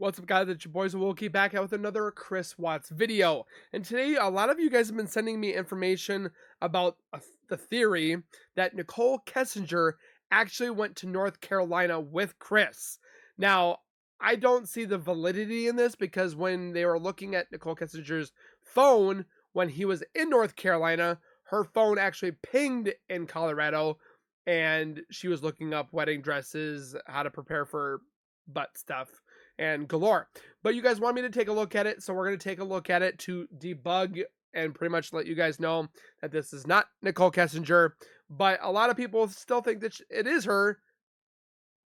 What's up, guys? It's your boys Wilkie back out with another Chris Watts video. And today, a lot of you guys have been sending me information about the theory that Nichol Kessinger actually went to North Carolina with Chris. Now, I don't see the validity in this because when they were looking at Nichol Kessinger's phone when he was in North Carolina, her phone actually pinged in Colorado and she was looking up wedding dresses, how to prepare for butt stuff and galore. But you guys want me to take a look at it, so we're going to take a look at it to debug and pretty much let you guys know that this is not Nichol Kessinger. But a lot of people still think that it is her,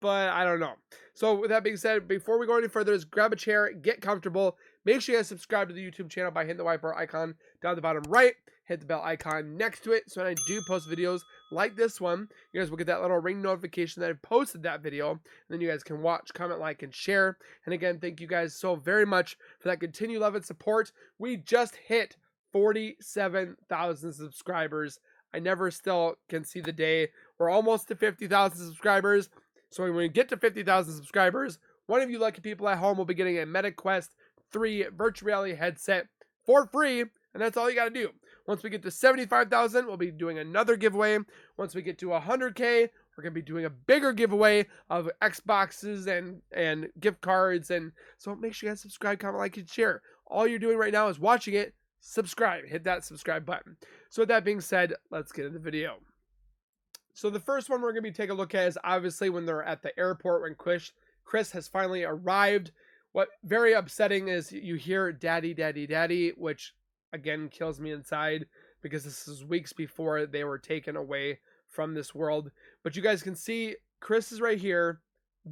but I don't know. So with that being said, before we go any further, just grab a chair, get comfortable. Make sure you guys subscribe to the YouTube channel by hitting the white bar icon down the bottom right. Hit the bell icon next to it so when I do post videos like this one, you guys will get that little ring notification that I posted that video. And then you guys can watch, comment, like, and share. And again, thank you guys so very much for that continued love and support. We just hit 47,000 subscribers. I never still can see the day. We're almost to 50,000 subscribers. So when we get to 50,000 subscribers, one of you lucky people at home will be getting a MetaQuest 3 virtual reality headset for free. And that's all you got to do. Once we get to 75,000, we'll be doing another giveaway. Once we get to 100K, we're going to be doing a bigger giveaway of Xboxes and gift cards. And so make sure you guys subscribe, comment, like, and share. All you're doing right now is watching it. Subscribe. Hit that subscribe button. So with that being said, let's get into the video. So the first one we're going to be taking a look at is obviously when they're at the airport when Chris has finally arrived. What very upsetting is you hear daddy, daddy, daddy, which again kills me inside because this is weeks before they were taken away from this world. But you guys can see Chris is right here,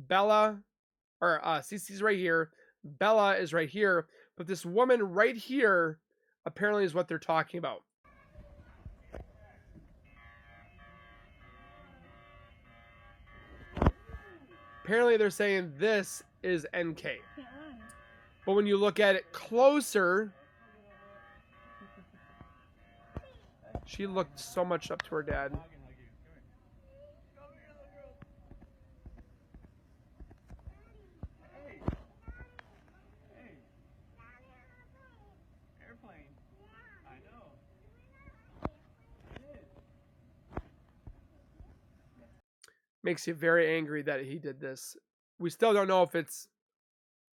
Cece's right here, Bella is right here, but this woman right here apparently is what they're talking about. Apparently they're saying this is NK. But when you look at it closer, she looked so much up to her dad. Makes you very angry that he did this. We still don't know if it's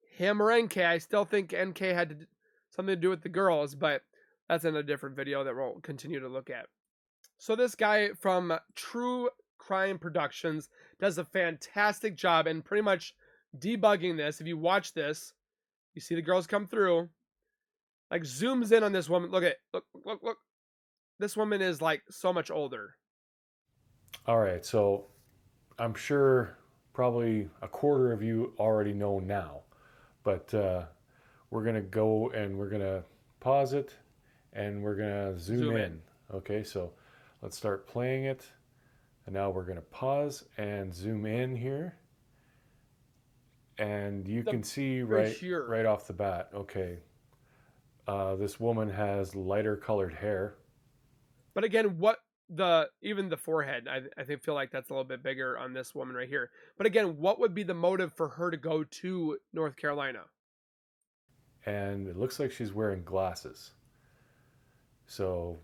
him or NK. I still think NK had something to do with the girls, but that's in a different video that we'll continue to look at. So this guy from True Crime Productions does a fantastic job in pretty much debugging this. If you watch this, you see the girls come through, like zooms in on this woman. Look at it. Look. This woman is like so much older. All right, so I'm sure probably a quarter of you already know now, but we're going to go and we're going to pause it and we're going to zoom in. Okay, so let's start playing it. And now we're going to pause and zoom in here. And you can see right off the bat, okay, this woman has lighter colored hair. But again, even the forehead, I feel like that's a little bit bigger on this woman right here. But again, what would be the motive for her to go to North Carolina? And it looks like she's wearing glasses. So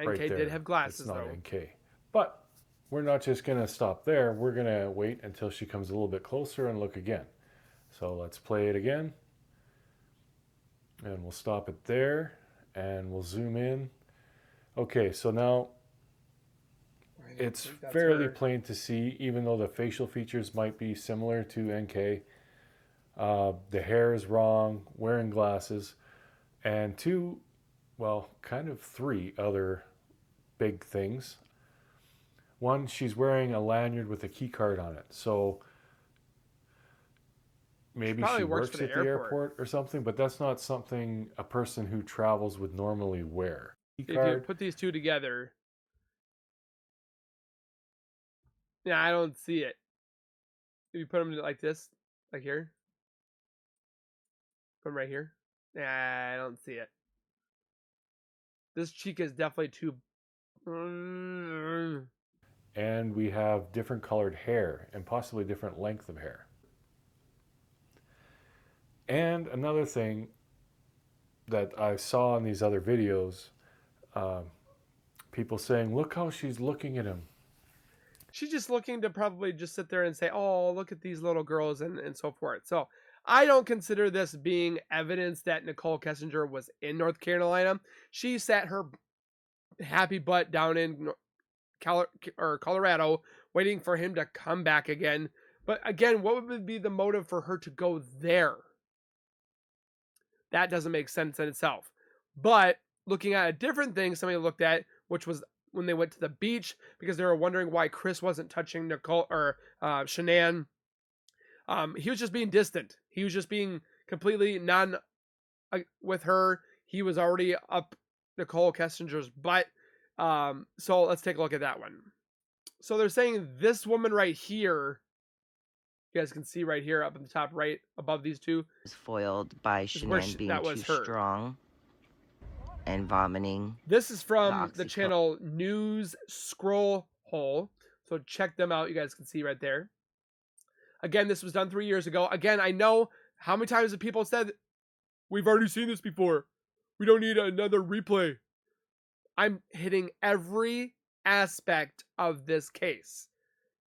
NK right there, did have glasses, it's not though. NK. But we're not just going to stop there. We're going to wait until she comes a little bit closer and look again. So let's play it again. And we'll stop it there. And we'll zoom in. Okay, so now it's fairly plain to see, even though the facial features might be similar to NK. The hair is wrong, wearing glasses, and kind of three other big things. One, she's wearing a lanyard with a key card on it. So maybe she works at the airport or something, but that's not something a person who travels would normally wear. If you put these two together, yeah, I don't see it. If you put them like this, like here, put them right here, yeah, I don't see it. This cheek is definitely too. And we have different colored hair and possibly different length of hair. And another thing that I saw in these other videos, um, people saying, look how she's looking at him. She's just looking to probably just sit there and say, oh, look at these little girls and so forth. So I don't consider this being evidence that Nichol Kessinger was in North Carolina. She sat her happy butt down in Colorado waiting for him to come back again. But again, what would be the motive for her to go there? That doesn't make sense in itself. But looking at a different thing somebody looked at, which was when they went to the beach because they were wondering why Chris wasn't touching Nicole or Shanann. He was just being distant. He was just being completely non with her. He was already up Nichol Kessinger's butt. So let's take a look at that one. So they're saying this woman right here, you guys can see right here up in the top right above these two, was foiled by Shanann being too strong and vomiting. This is from the channel News Scroll Hole. So check them out. You guys can see right there. Again, this was done 3 years ago. Again, I know how many times have people said, we've already seen this before. We don't need another replay. I'm hitting every aspect of this case.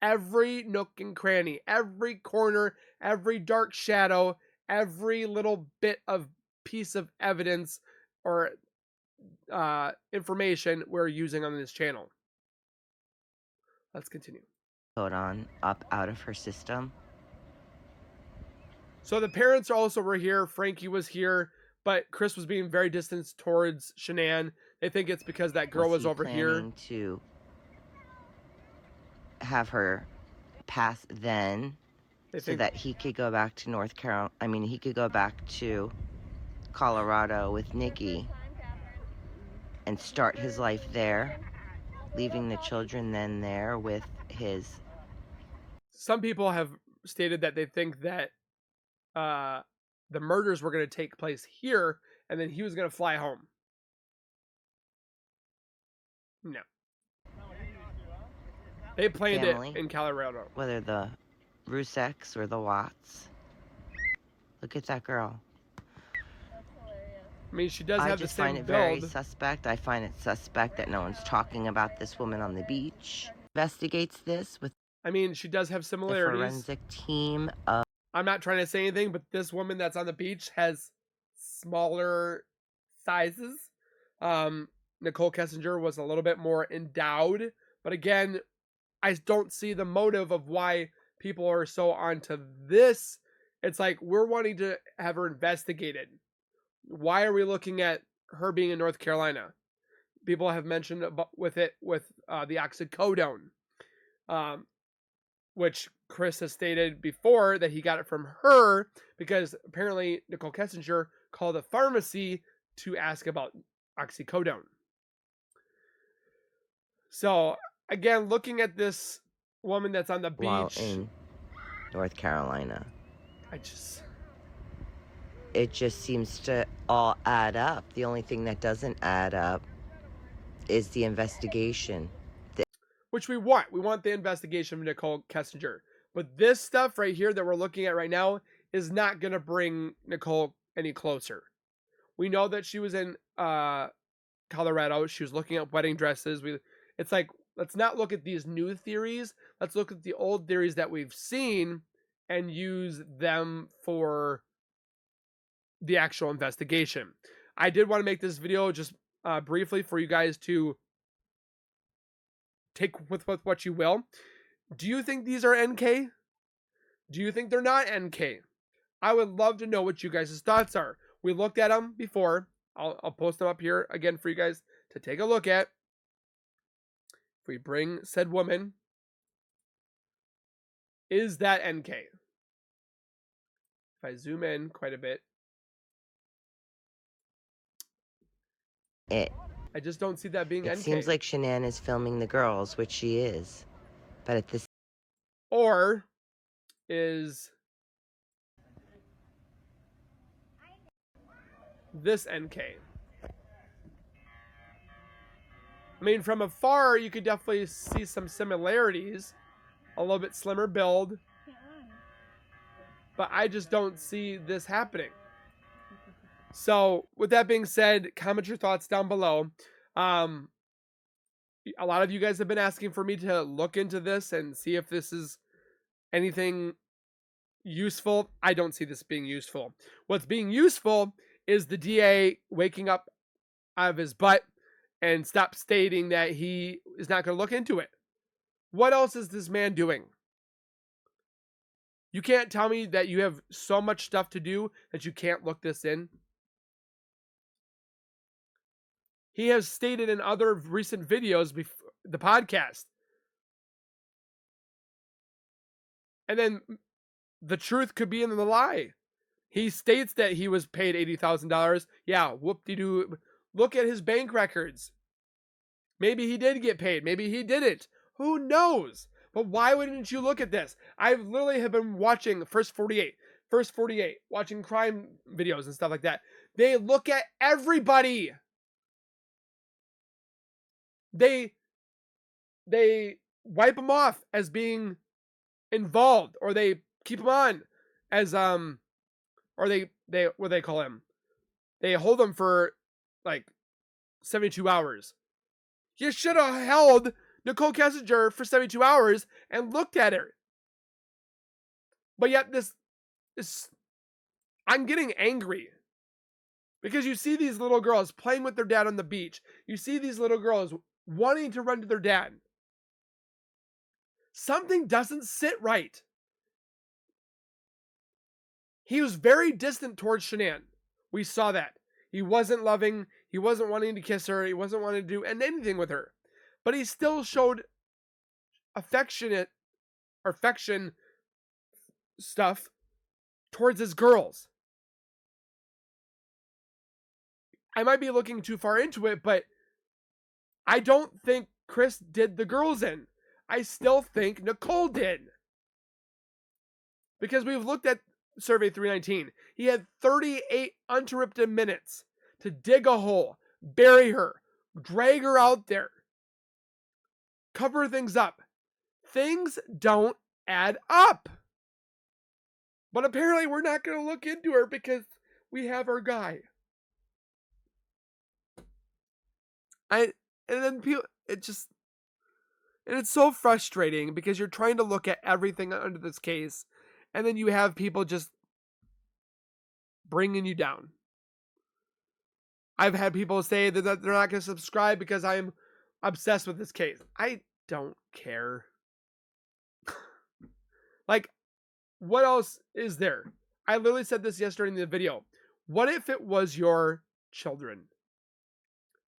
Every nook and cranny, every corner, every dark shadow, every little bit of piece of evidence or information we're using on this channel. Let's continue. Hold on, up out of her system. So the parents also were here. Frankie was here, but Chris was being very distant towards Shanann. They think it's because that girl was over here. To have her pass then, so that he could go back to North Carolina. I mean, he could go back to Colorado with Nikki and start his life there, leaving the children then there with his. Some people have stated that they think that the murders were going to take place here, and then he was going to fly home. No. They planned it in Colorado. Whether the Ruseks or the Watts. Look at that girl. I mean, she does have the same build. I just find it very suspect. I find it suspect that no one's talking about this woman on the beach. Investigates this with. I mean, she does have similarities. The forensic team of. I'm not trying to say anything, but this woman that's on the beach has smaller sizes. Nichol Kessinger was a little bit more endowed, but again, I don't see the motive of why people are so onto this. It's like we're wanting to have her investigated. Why are we looking at her being in North Carolina? People have mentioned with the oxycodone, which Chris has stated before that he got it from her because apparently Nichol Kessinger called a pharmacy to ask about oxycodone. So again, looking at this woman that's on the beach in North Carolina, it just seems to all add up. The only thing that doesn't add up is the investigation. Which we want. We want the investigation of Nichol Kessinger. But this stuff right here that we're looking at right now is not going to bring Nichol any closer. We know that she was in Colorado. She was looking at wedding dresses. It's like, let's not look at these new theories. Let's look at the old theories that we've seen and use them for the actual investigation. I did want to make this video just briefly for you guys to take with what you will. Do you think these are NK? Do you think they're not NK? I would love to know what you guys' thoughts are. We looked at them before. I'll post them up here again for you guys to take a look at. If we bring said woman, is that NK? If I zoom in quite a bit, I just don't see that being NK. It seems like Shanann is filming the girls, which she is. But at this. Or is this NK? I mean, from afar, you could definitely see some similarities. A little bit slimmer build. but I just don't see this happening. So with that being said, comment your thoughts down below. A lot of you guys have been asking for me to look into this and see if this is anything useful. I don't see this being useful. What's being useful is the DA waking up out of his butt and stop stating that he is not going to look into it. What else is this man doing? You can't tell me that you have so much stuff to do that you can't look this in. He has stated in other recent videos before the podcast. And then the truth could be in the lie. He states that he was paid $80,000. Yeah, whoop-de-doo. Look at his bank records. Maybe he did get paid. Maybe he didn't. Who knows? But why wouldn't you look at this? I literally have been watching First 48, watching crime videos and stuff like that. They look at everybody. They wipe them off as being involved, or they keep them on as or they what do they call him? They hold them for like 72 hours. You should have held Nichol Kessinger for 72 hours and looked at her. But yet this I'm getting angry. Because you see these little girls playing with their dad on the beach. You see these little girls wanting to run to their dad. Something doesn't sit right. He was very distant towards Shanann. We saw that. He wasn't loving. He wasn't wanting to kiss her. He wasn't wanting to do anything with her. But he still showed affection stuff towards his girls. I might be looking too far into it, but I don't think Chris did the girls in. I still think Nichol did. Because we've looked at Survey 319. He had 38 uninterrupted minutes to dig a hole, bury her, drag her out there, cover things up. Things don't add up. But apparently we're not going to look into her because we have our guy. And it's so frustrating because you're trying to look at everything under this case, and then you have people just bringing you down. I've had people say that they're not going to subscribe because I'm obsessed with this case. I don't care. Like, what else is there? I literally said this yesterday in the video. What if it was your children?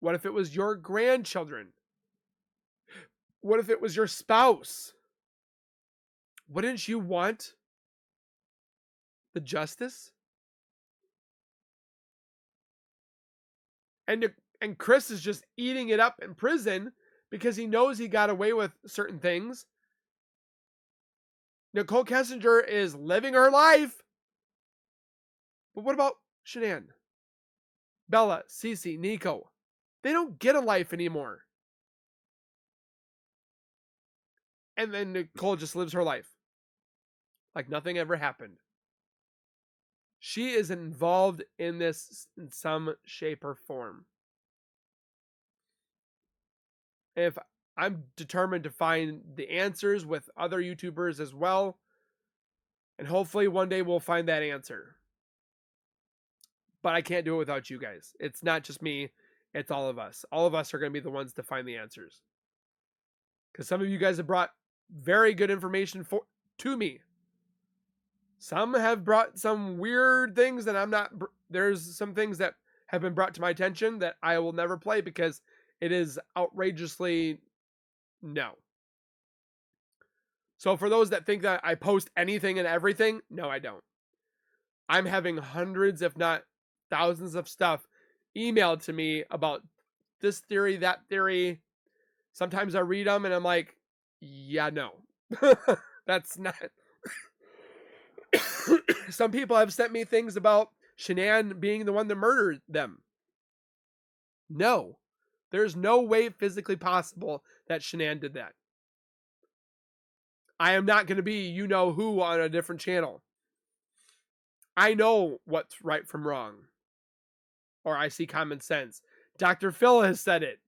What if it was your grandchildren? What if it was your spouse? Wouldn't you want the justice? And Chris is just eating it up in prison because he knows he got away with certain things. Nichol Kessinger is living her life. But what about Shanann, Bella, Cece, Nico? They don't get a life anymore. And then Nichol just lives her life like nothing ever happened. She is involved in this in some shape or form. If I'm determined to find the answers with other YouTubers as well, and hopefully one day we'll find that answer. But I can't do it without you guys. It's not just me, it's all of us. All of us are going to be the ones to find the answers. Because some of you guys have brought very good information to me. Some have brought some weird things that I'm not. There's some things that have been brought to my attention that I will never play because it is outrageously no. So for those that think that I post anything and everything, no, I don't. I'm having hundreds, if not thousands of stuff emailed to me about this theory, that theory. Sometimes I read them and I'm like, yeah, no, that's not. Some people have sent me things about Shanann being the one that murdered them. No, there's no way physically possible that Shanann did that. I am not going to be you know who on a different channel. I know what's right from wrong. Or I see common sense. Dr. Phil has said it.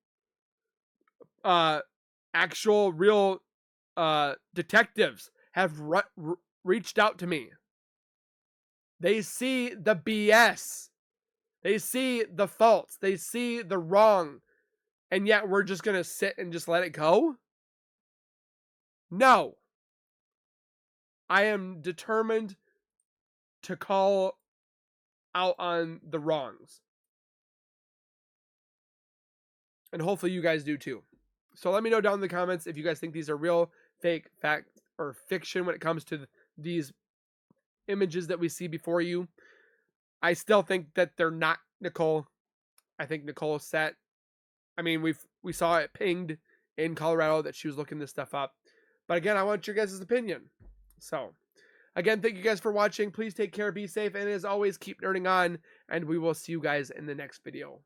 Actual real detectives have reached out to me. They see the BS. They see the faults. They see the wrong. And yet we're just going to sit and just let it go? No. I am determined to call out on the wrongs. And hopefully you guys do too. So let me know down in the comments if you guys think these are real, fake, fact, or fiction when it comes to these images that we see before you. I still think that they're not Nichol. I think Nichol set. I mean, we saw it pinged in Colorado that she was looking this stuff up. But again, I want your guys' opinion. So, again, thank you guys for watching. Please take care, be safe, and as always, keep nerding on, and we will see you guys in the next video.